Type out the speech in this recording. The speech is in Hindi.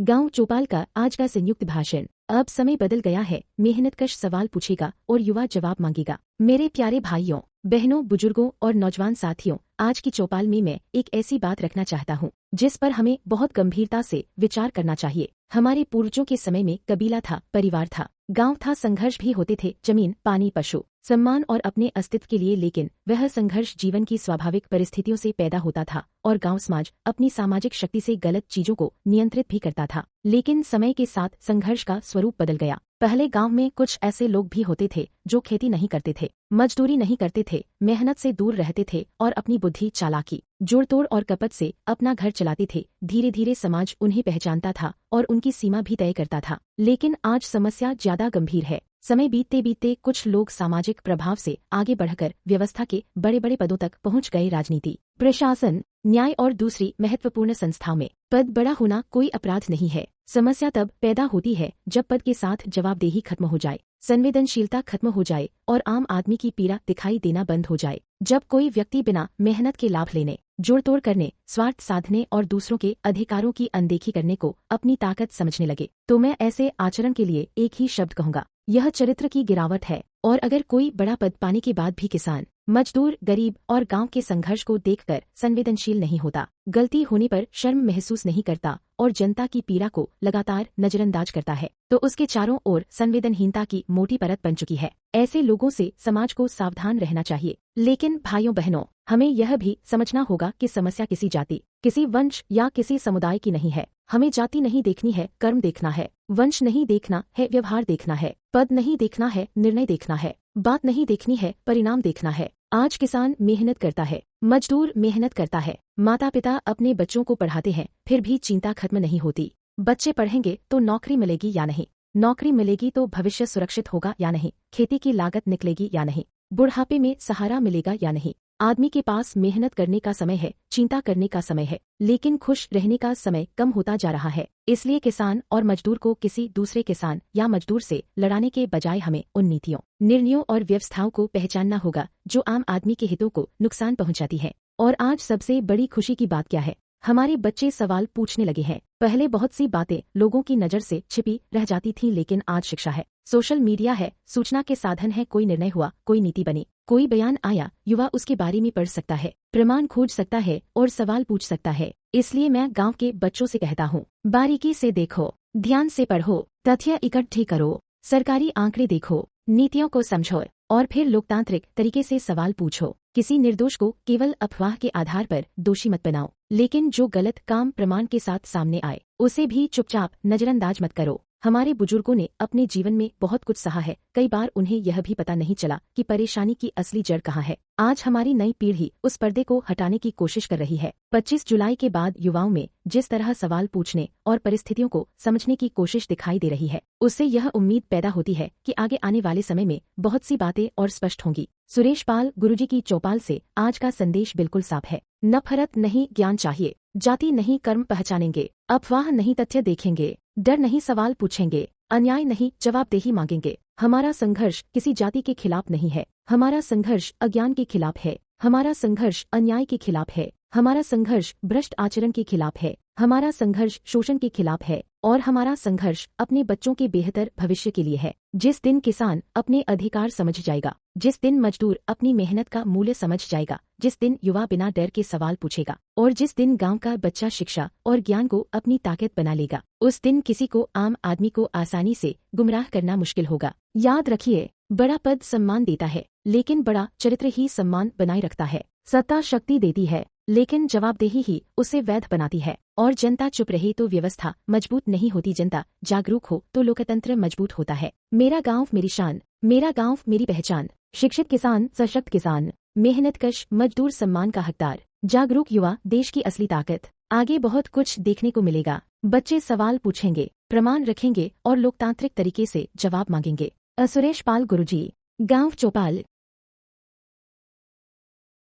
गांव चौपाल का आज का संयुक्त भाषण। अब समय बदल गया है, मेहनतकश सवाल पूछेगा और युवा जवाब मांगेगा। मेरे प्यारे भाइयों, बहनों, बुजुर्गों और नौजवान साथियों, आज की चौपाल में मैं एक ऐसी बात रखना चाहता हूँ जिस पर हमें बहुत गंभीरता से विचार करना चाहिए। हमारे पूर्वजों के समय में कबीला था, परिवार था, गांव था, संघर्ष भी होते थे, जमीन, पानी, पशु, सम्मान और अपने अस्तित्व के लिए, लेकिन वह संघर्ष जीवन की स्वाभाविक परिस्थितियों से पैदा होता था और गांव समाज अपनी सामाजिक शक्ति से गलत चीजों को नियंत्रित भी करता था। लेकिन समय के साथ संघर्ष का स्वरूप बदल गया। पहले गांव में कुछ ऐसे लोग भी होते थे जो खेती नहीं करते थे, मजदूरी नहीं करते थे, मेहनत से दूर रहते थे और अपनी बुद्धि, चालाकी, जोड़तोड़ और कपट से अपना घर चलाते थे। धीरे धीरे समाज उन्हें पहचानता था और उनकी सीमा भी तय करता था। लेकिन आज समस्या ज्यादा गंभीर है। समय बीतते बीतते कुछ लोग सामाजिक प्रभाव से आगे बढ़कर व्यवस्था के बड़े बड़े पदों तक पहुंच गए। राजनीति, प्रशासन, न्याय और दूसरी महत्वपूर्ण संस्थाओं में पद बड़ा होना कोई अपराध नहीं है। समस्या तब पैदा होती है जब पद के साथ जवाबदेही खत्म हो जाए, संवेदनशीलता खत्म हो जाए और आम आदमी की पीड़ा दिखाई देना बंद हो जाए। जब कोई व्यक्ति बिना मेहनत के लाभ लेने, जोड़तोड़ करने, स्वार्थ साधने और दूसरों के अधिकारों की अनदेखी करने को अपनी ताकत समझने लगे, तो मैं ऐसे आचरण के लिए एक ही शब्द कहूंगा, यह चरित्र की गिरावट है। और अगर कोई बड़ा पद पाने के बाद भी किसान, मजदूर, गरीब और गांव के संघर्ष को देखकर संवेदनशील नहीं होता, गलती होने पर शर्म महसूस नहीं करता और जनता की पीड़ा को लगातार नजरअंदाज करता है, तो उसके चारों ओर संवेदनहीनता की मोटी परत बन चुकी है। ऐसे लोगों से समाज को सावधान रहना चाहिए। लेकिन भाइयों बहनों, हमें यह भी समझना होगा कि समस्या किसी जाति, किसी वंश या किसी समुदाय की नहीं है। हमें जाति नहीं देखनी है, कर्म देखना है। वंश नहीं देखना है, व्यवहार देखना है। पद नहीं देखना है, निर्णय देखना है। बात नहीं देखनी है, परिणाम देखना है। आज किसान मेहनत करता है, मजदूर मेहनत करता है, माता पिता अपने बच्चों को पढ़ाते हैं, फिर भी चिंता खत्म नहीं होती। बच्चे पढ़ेंगे तो नौकरी मिलेगी या नहीं, नौकरी मिलेगी तो भविष्य सुरक्षित होगा या नहीं, खेती की लागत निकलेगी या नहीं, बुढ़ापे में सहारा मिलेगा या नहीं। आदमी के पास मेहनत करने का समय है, चिंता करने का समय है, लेकिन खुश रहने का समय कम होता जा रहा है। इसलिए किसान और मजदूर को किसी दूसरे किसान या मजदूर से लड़ाने के बजाय हमें उन नीतियों, निर्णयों और व्यवस्थाओं को पहचानना होगा जो आम आदमी के हितों को नुकसान पहुंचाती है। और आज सबसे बड़ी खुशी की बात क्या है? हमारे बच्चे सवाल पूछने लगे हैं। पहले बहुत सी बातें लोगों की नजर से छिपी रह जाती थीं, लेकिन आज शिक्षा है, सोशल मीडिया है, सूचना के साधन है। कोई निर्णय हुआ, कोई नीति बनी, कोई बयान आया, युवा उसके बारे में पढ़ सकता है, प्रमाण खोज सकता है और सवाल पूछ सकता है। इसलिए मैं गांव के बच्चों से कहता हूँ, बारीकी से देखो, ध्यान से पढ़ो, तथ्य इकट्ठे करो, सरकारी आंकड़े देखो, नीतियों को समझो और फिर लोकतांत्रिक तरीके से सवाल पूछो। किसी निर्दोष को केवल अफवाह के आधार पर दोषी मत बनाओ, लेकिन जो गलत काम प्रमाण के साथ सामने आए उसे भी चुपचाप नजरअंदाज मत करो। हमारे बुजुर्गों ने अपने जीवन में बहुत कुछ सहा है, कई बार उन्हें यह भी पता नहीं चला कि परेशानी की असली जड़ कहाँ है। आज हमारी नई पीढ़ी उस पर्दे को हटाने की कोशिश कर रही है। 25 जुलाई के बाद युवाओं में जिस तरह सवाल पूछने और परिस्थितियों को समझने की कोशिश दिखाई दे रही है, उससे यह उम्मीद पैदा होती है कि आगे आने वाले समय में बहुत सी बातें और स्पष्ट होंगी। सुरेश पाल गुरुजी की चौपाल से आज का संदेश बिल्कुल साफ है। नफरत नहीं, ज्ञान चाहिए। जाति नहीं, कर्म पहचानेंगे। अफवाह नहीं, तथ्य देखेंगे। डर नहीं, सवाल पूछेंगे। अन्याय नहीं, जवाबदेही मांगेंगे। हमारा संघर्ष किसी जाति के खिलाफ नहीं है, हमारा संघर्ष अज्ञान के खिलाफ है, हमारा संघर्ष अन्याय के खिलाफ है, हमारा संघर्ष भ्रष्ट आचरण के खिलाफ है, हमारा संघर्ष शोषण के खिलाफ है और हमारा संघर्ष अपने बच्चों के बेहतर भविष्य के लिए है। जिस दिन किसान अपने अधिकार समझ जाएगा, जिस दिन मजदूर अपनी मेहनत का मूल्य समझ जाएगा, जिस दिन युवा बिना डर के सवाल पूछेगा और जिस दिन गांव का बच्चा शिक्षा और ज्ञान को अपनी ताकत बना लेगा, उस दिन किसी को, आम आदमी को आसानी से गुमराह करना मुश्किल होगा। याद रखिए, बड़ा पद सम्मान देता है, लेकिन बड़ा चरित्र ही सम्मान बनाए रखता है। सत्ता शक्ति देती है, लेकिन जवाबदेही ही उसे वैध बनाती है। और जनता चुप रहे तो व्यवस्था मजबूत नहीं होती, जनता जागरूक हो तो लोकतंत्र मजबूत होता है। मेरा गांव मेरी शान, मेरा गांव मेरी पहचान। शिक्षित किसान सशक्त किसान, मेहनतकश मजदूर सम्मान का हकदार, जागरूक युवा देश की असली ताकत। आगे बहुत कुछ देखने को मिलेगा। बच्चे सवाल पूछेंगे, प्रमाण रखेंगे और लोकतांत्रिक तरीके से जवाब मांगेंगे। सुरेश पाल गुरुजी, गांव चौपाल।